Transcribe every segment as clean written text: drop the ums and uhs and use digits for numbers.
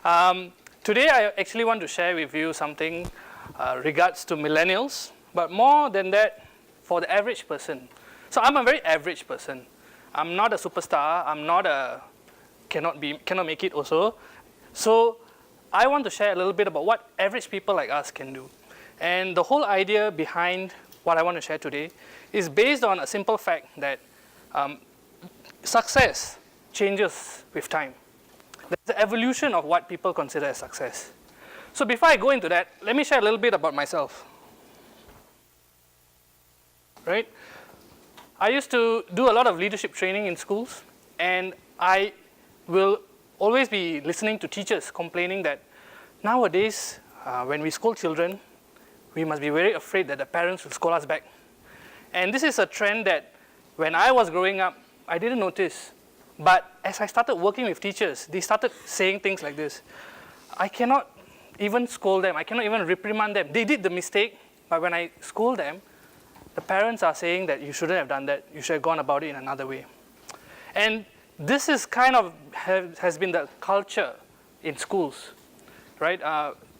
Today I actually want to share with you something regards to millennials, but more than that, for the average person. So I'm a very average person. I'm not a superstar. I'm not a cannot make it also. So I want to share a little bit about what average people like us can do. And the whole idea behind what I want to share today is based on a simple fact that success changes with time. There's the evolution of what people consider as success. So before I go into that, let me share a little bit about myself. Right? I used to do a lot of leadership training in schools, and I will always be listening to teachers complaining that nowadays, when we school children, we must be very afraid that the parents will scold us back. And this is a trend that when I was growing up, I didn't notice. But as I started working with teachers, they started saying things like this. I cannot even scold them. I cannot even reprimand them. They did the mistake, but when I scold them, the parents are saying that you shouldn't have done that. You should have gone about it in another way. And this is kind of has been the culture in schools, right?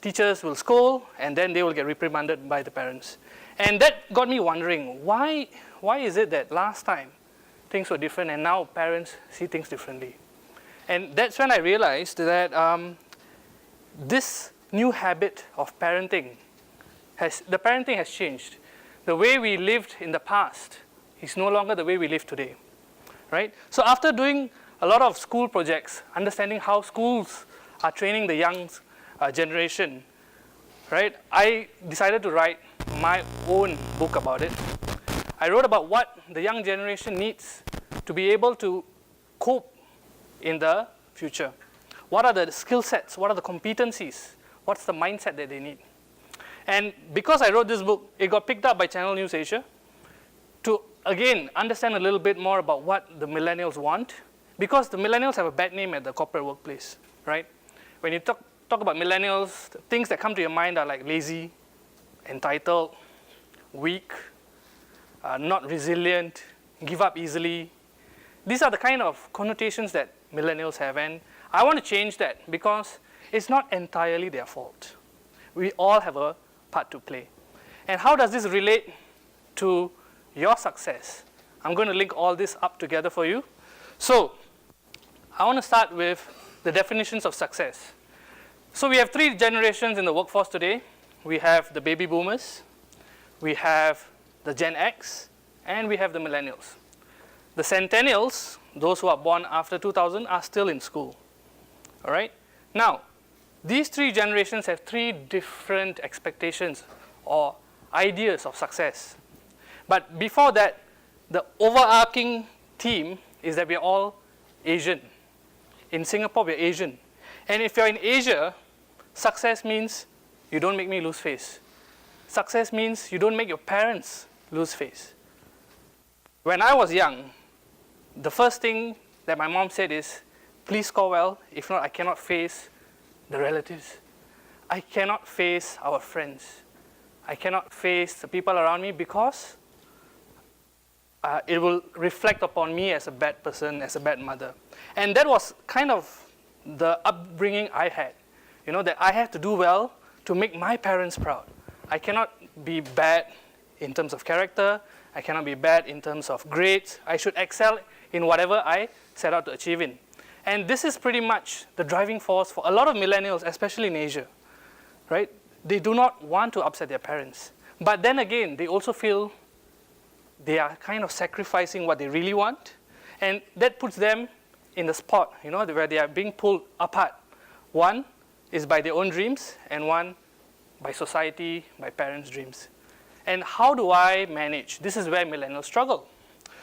Teachers will scold, and then they will get reprimanded by the parents. And that got me wondering, why is it that last time things were different and now parents see things differently? And that's when I realized that this new habit of parenting has changed. The way we lived in the past is no longer the way we live today, right? So after doing a lot of school projects, understanding how schools are training the young generation, right? I decided to write my own book about it. I wrote about what the young generation needs to be able to cope in the future. What are the skill sets? What are the competencies? What's the mindset that they need? And because I wrote this book, it got picked up by Channel News Asia to, again, understand a little bit more about what the millennials want, because the millennials have a bad name at the corporate workplace, right? When you talk about millennials, the things that come to your mind are like lazy, entitled, weak, not resilient, give up easily. These are the kind of connotations that millennials have, and I want to change that because it's not entirely their fault. We all have a part to play. And how does this relate to your success? I'm going to link all this up together for you. So I want to start with the definitions of success. So we have three generations in the workforce today. We have the baby boomers, we have the Gen X, and we have the millennials. The centennials, those who are born after 2000, are still in school. All right? Now, these three generations have three different expectations or ideas of success. But before that, the overarching theme is that we're all Asian. In Singapore, we're Asian. And if you're in Asia, success means you don't make me lose face. Success means you don't make your parents lose face. When I was young, the first thing that my mom said is, please score well, if not I cannot face the relatives. I cannot face our friends. I cannot face the people around me because it will reflect upon me as a bad person, as a bad mother. And that was kind of the upbringing I had. You know, that I have to do well to make my parents proud. I cannot be bad in terms of character. I cannot be bad in terms of grades. I should excel in whatever I set out to achieve in. And this is pretty much the driving force for a lot of millennials, especially in Asia, right? They do not want to upset their parents. But then again, they also feel they are kind of sacrificing what they really want. And that puts them in the spot, you know, where they are being pulled apart. One is by their own dreams, and one by society, by parents' dreams. And how do I manage? This is where millennials struggle.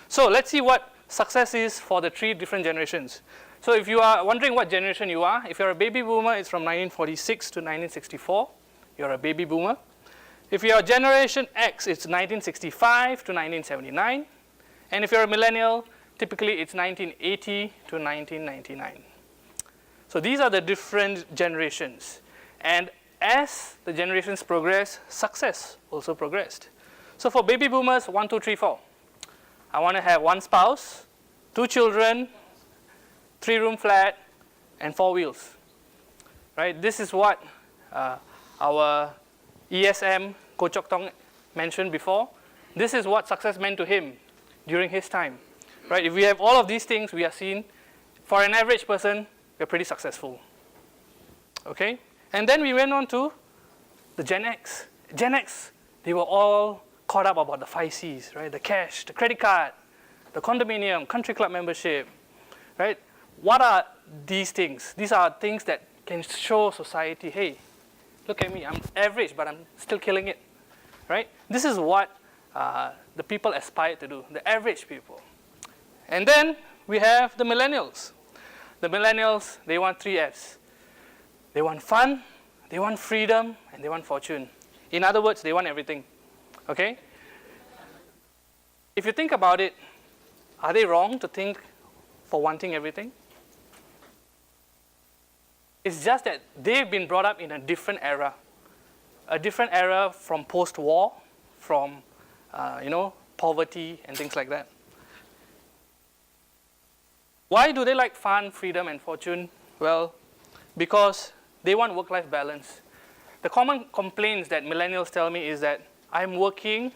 So let's see what success is for the three different generations. So if you are wondering what generation you are, if you're a baby boomer, it's from 1946 to 1964. You're a baby boomer. If you're Generation X, it's 1965 to 1979. And if you're a millennial, typically it's 1980 to 1999. So these are the different generations. And as the generations progress, success also progressed. So for baby boomers, 1, 2, 3, 4. I want to have one spouse, 2 children, 3-room flat, and 4 wheels. right? This is what our ESM, Ko Chok Tong, mentioned before. This is what success meant to him during his time, right? If we have all of these things, we are seen, for an average person, we're pretty successful, okay? And then we went on to the Gen X. Gen X, they were all caught up about the 5 C's, right? The cash, the credit card, the condominium, country club membership, right? What are these things? These are things that can show society, hey, look at me, I'm average, but I'm still killing it, right? This is what the people aspire to do, the average people. And then we have the millennials. The millennials, they want 3 F's. They want fun, they want freedom, and they want fortune. In other words, they want everything, okay? If you think about it, are they wrong to think for wanting everything? It's just that they've been brought up in a different era from post-war, from poverty and things like that. Why do they like fun, freedom, and fortune? Well, because they want work-life balance. The common complaints that millennials tell me is that I'm working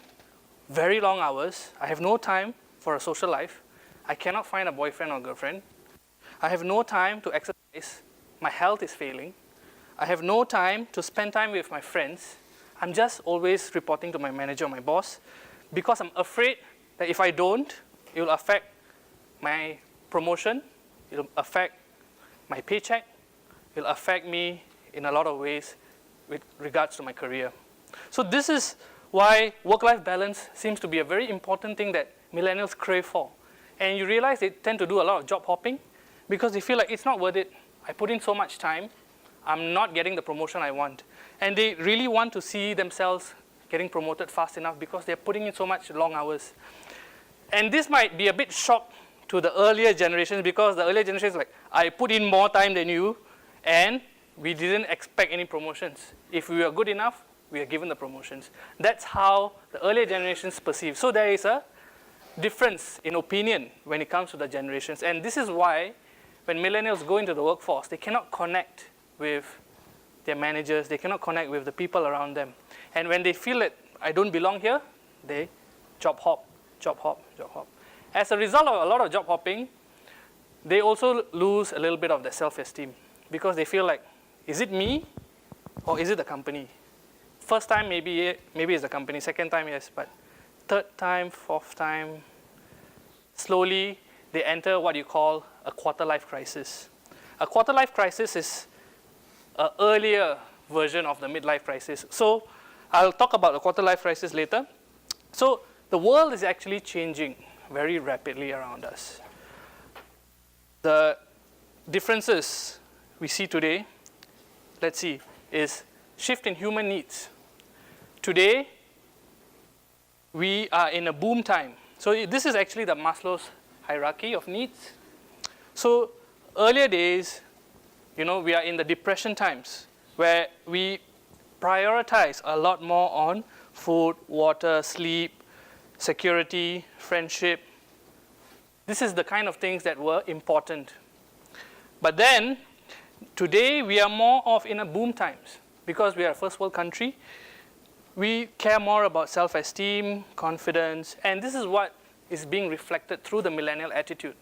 very long hours, I have no time for a social life, I cannot find a boyfriend or girlfriend, I have no time to exercise, my health is failing, I have no time to spend time with my friends, I'm just always reporting to my manager or my boss because I'm afraid that if I don't, it will affect my promotion, it will affect my paycheck, it will affect me in a lot of ways with regards to my career. So this is why work-life balance seems to be a very important thing that millennials crave for. And you realize they tend to do a lot of job hopping because they feel like it's not worth it. I put in so much time, I'm not getting the promotion I want. And they really want to see themselves getting promoted fast enough because they're putting in so much long hours. And this might be a bit shock to the earlier generations because the earlier generations like, I put in more time than you and we didn't expect any promotions. If we were good enough, we are given the promotions. That's how the earlier generations perceive. So there is a difference in opinion when it comes to the generations. And this is why when millennials go into the workforce, they cannot connect with their managers, they cannot connect with the people around them. And when they feel that I don't belong here, they job hop, job hop, job hop. As a result of a lot of job hopping, they also lose a little bit of their self-esteem because they feel like, is it me or is it the company? First time, maybe it's the company. Second time, yes. But third time, fourth time, slowly they enter what you call a quarter-life crisis. A quarter-life crisis is an earlier version of the midlife crisis. So I'll talk about the quarter-life crisis later. So the world is actually changing very rapidly around us. The differences we see today, let's see, is shift in human needs. Today, we are in a boom time. So this is actually the Maslow's hierarchy of needs. So earlier days, we are in the depression times where we prioritize a lot more on food, water, sleep, security, friendship. This is the kind of things that were important. But then, today we are more of in a boom times because we are a first world country. We care more about self-esteem, confidence, and this is what is being reflected through the millennial attitude.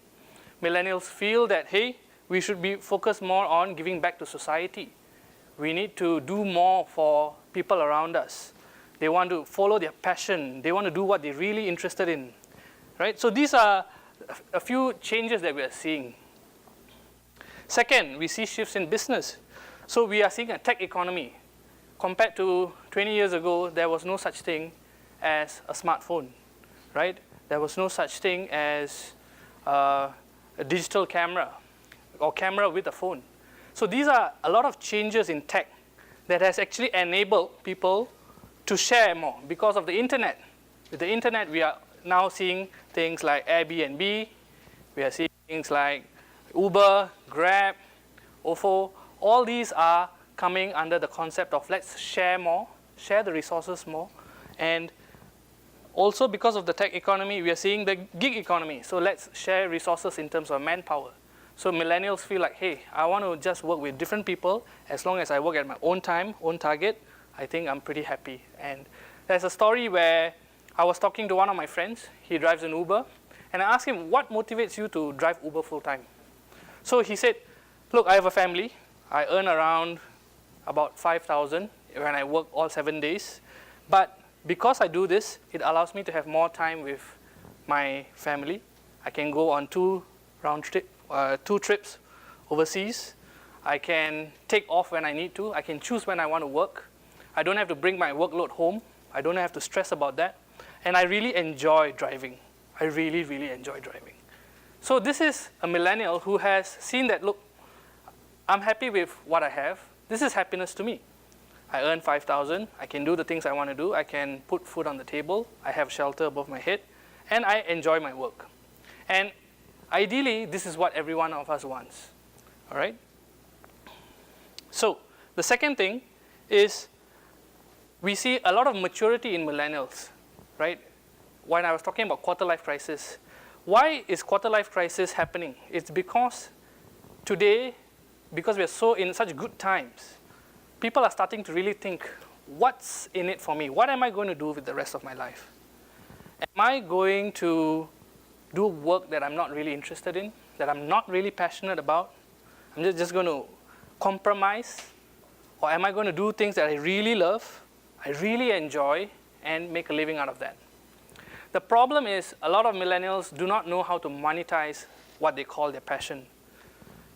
Millennials feel that, hey, we should be focused more on giving back to society. We need to do more for people around us. They want to follow their passion. They want to do what they're really interested in, right? So these are a few changes that we are seeing. Second, we see shifts in business. So we are seeing a tech economy. Compared to 20 years ago, there was no such thing as a smartphone, right? There was no such thing as a digital camera or camera with a phone. So these are a lot of changes in tech that has actually enabled people to share more because of the internet. With the internet, we are now seeing things like Airbnb, we are seeing things like Uber, Grab, Ofo. All these are coming under the concept of let's share more, share the resources more. And also because of the tech economy, we are seeing the gig economy. So let's share resources in terms of manpower. So millennials feel like, hey, I want to just work with different people. As long as I work at my own time, own target, I think I'm pretty happy. And there's a story where I was talking to one of my friends. He drives an Uber. And I asked him, what motivates you to drive Uber full time? So he said, look, I have a family. I earn around about 5,000 when I work all 7 days. But because I do this, it allows me to have more time with my family. I can go on two trips overseas. I can take off when I need to. I can choose when I want to work. I don't have to bring my workload home. I don't have to stress about that. And I really enjoy driving. I really, really enjoy driving. So this is a millennial who has seen that, look, I'm happy with what I have. This is happiness to me. I earn 5,000. I can do the things I want to do. I can put food on the table. I have shelter above my head. And I enjoy my work. And ideally, this is what every one of us wants. All right? So the second thing is we see a lot of maturity in millennials, right? When I was talking about quarter-life crisis, why is quarter-life crisis happening? It's because today, because we are so in such good times, people are starting to really think, what's in it for me? What am I going to do with the rest of my life? Am I going to do work that I'm not really interested in, that I'm not really passionate about? I'm just going to compromise? Or am I going to do things that I really love, I really enjoy, and make a living out of that? The problem is a lot of millennials do not know how to monetize what they call their passion.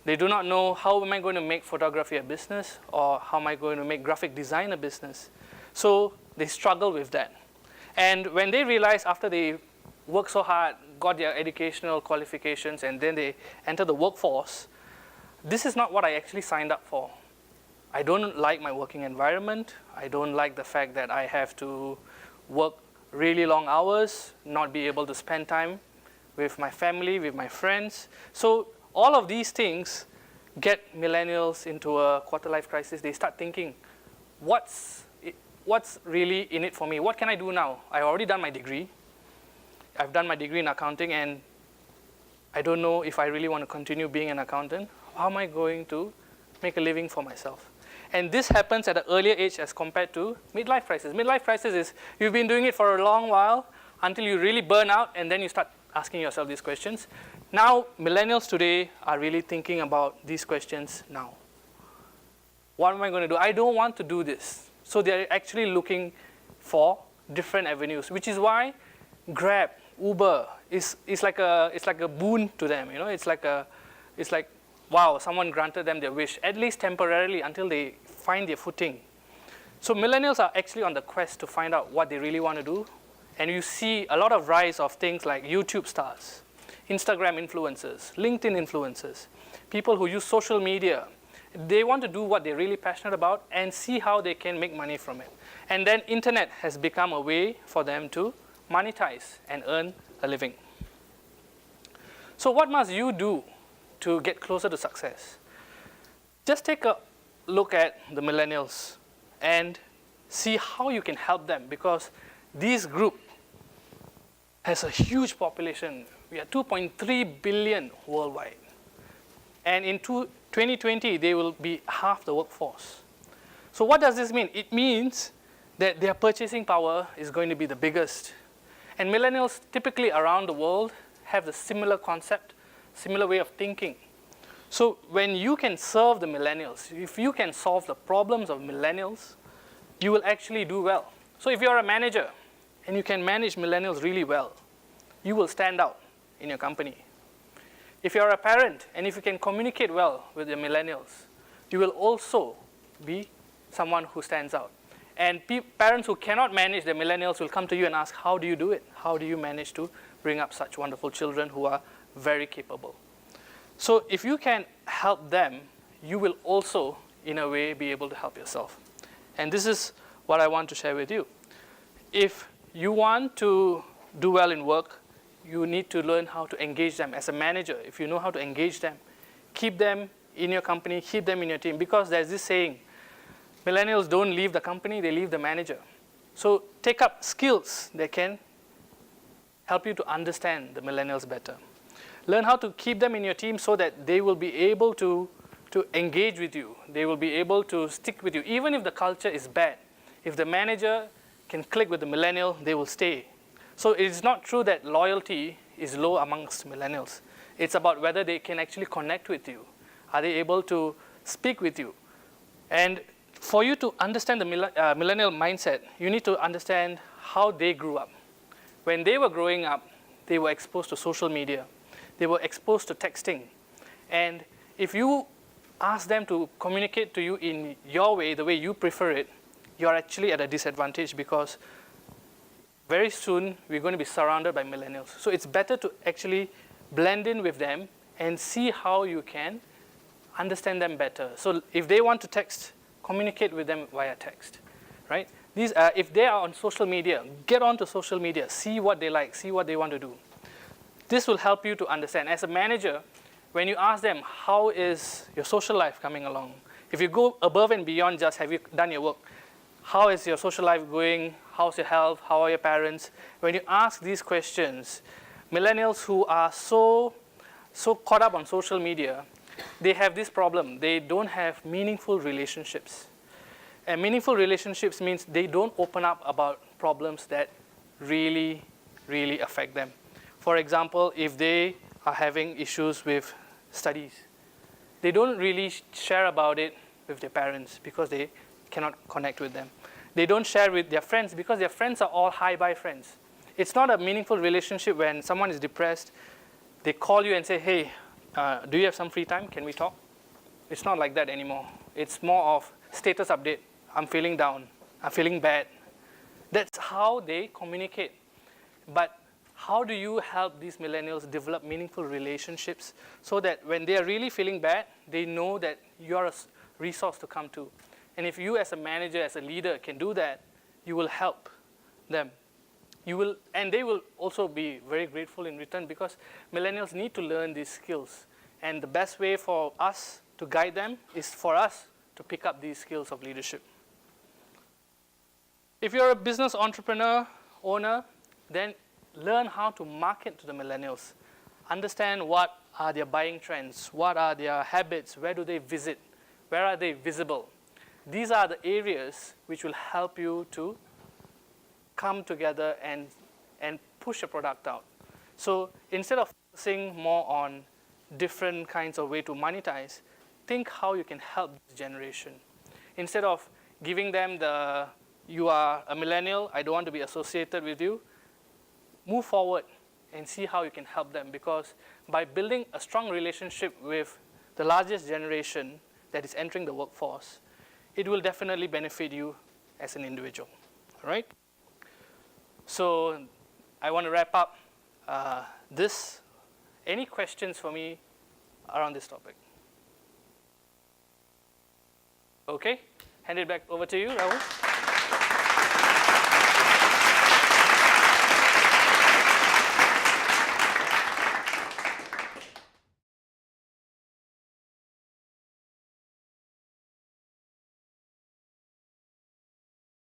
They do not know, how am I going to make photography a business, or how am I going to make graphic design a business? So they struggle with that. And when they realize after they work so hard, got their educational qualifications, and then they enter the workforce, this is not what I actually signed up for. I don't like my working environment. I don't like the fact that I have to work really long hours, not be able to spend time with my family, with my friends. So all of these things get millennials into a quarter-life crisis. They start thinking, what's really in it for me? What can I do now? I've already done my degree. I've done my degree in accounting, and I don't know if I really want to continue being an accountant. How am I going to make a living for myself? And this happens at an earlier age as compared to midlife crisis. Midlife crisis is you've been doing it for a long while until you really burn out, and then you start asking yourself these questions. Now, millennials today are really thinking about these questions now. What am I going to do? I don't want to do this. So they're actually looking for different avenues, which is why Grab, Uber is like a boon to them. You know, it's like wow, someone granted them their wish, at least temporarily until they find their footing. So millennials are actually on the quest to find out what they really want to do. And you see a lot of rise of things like YouTube stars, Instagram influencers, LinkedIn influencers, people who use social media. They want to do what they're really passionate about and see how they can make money from it. And then internet has become a way for them to monetize and earn a living. So what must you do to get closer to success? Just take a look at the millennials and see how you can help them, because this group has a huge population. We are 2.3 billion worldwide. And in 2020, they will be half the workforce. So what does this mean? It means that their purchasing power is going to be the biggest. And millennials typically around the world have the similar concept, similar way of thinking. So when you can serve the millennials, if you can solve the problems of millennials, you will actually do well. So if you're a manager and you can manage millennials really well, you will stand out in your company. If you're a parent and if you can communicate well with the millennials, you will also be someone who stands out. And parents who cannot manage the millennials will come to you and ask, how do you do it? How do you manage to bring up such wonderful children who are very capable? So if you can help them, you will also, in a way, be able to help yourself. And this is what I want to share with you. If you want to do well in work, you need to learn how to engage them. As a manager, if you know how to engage them, keep them in your company, keep them in your team. Because there's this saying, millennials don't leave the company, they leave the manager. So take up skills that can help you to understand the millennials better. Learn how to keep them in your team so that they will be able to engage with you. They will be able to stick with you. Even if the culture is bad, if the manager can click with the millennial, they will stay. So it's not true that loyalty is low amongst millennials. It's about whether they can actually connect with you. Are they able to speak with you? And for you to understand the millennial mindset, you need to understand how they grew up. When they were growing up, they were exposed to social media. They were exposed to texting. And if you ask them to communicate to you in your way, the way you prefer it, you're actually at a disadvantage because very soon we're going to be surrounded by millennials. So it's better to actually blend in with them and see how you can understand them better. So if they want to text, communicate with them via text, right? If they are on social media, get onto social media, see what they like, see what they want to do. This will help you to understand. As a manager, when you ask them, how is your social life coming along? If you go above and beyond just have you done your work, how is your social life going? How's your health? How are your parents? When you ask these questions, millennials who are so caught up on social media, they have this problem. They don't have meaningful relationships. And meaningful relationships means they don't open up about problems that really, really affect them. For example, if they are having issues with studies, they don't really share about it with their parents because they cannot connect with them. They don't share with their friends because their friends are all hi-bye friends. It's not a meaningful relationship when someone is depressed. They call you and say, hey, do you have some free time? Can we talk? It's not like that anymore. It's more of status update. I'm feeling down. I'm feeling bad. That's how they communicate. But how do you help these millennials develop meaningful relationships so that when they are really feeling bad, they know that you're a resource to come to? And if you as a manager, as a leader can do that, you will help them. And they will also be very grateful in return because millennials need to learn these skills. And the best way for us to guide them is for us to pick up these skills of leadership. If you're a business entrepreneur, owner, then learn how to market to the millennials. Understand what are their buying trends, what are their habits, where do they visit, where are they visible. These are the areas which will help you to come together and push a product out. So instead of focusing more on different kinds of way to monetize, think how you can help this generation. Instead of giving them you are a millennial, I don't want to be associated with you, move forward and see how you can help them, because by building a strong relationship with the largest generation that is entering the workforce, it will definitely benefit you as an individual, all right? So I want to wrap up this. Any questions for me around this topic? Okay, hand it back over to you, Rahul.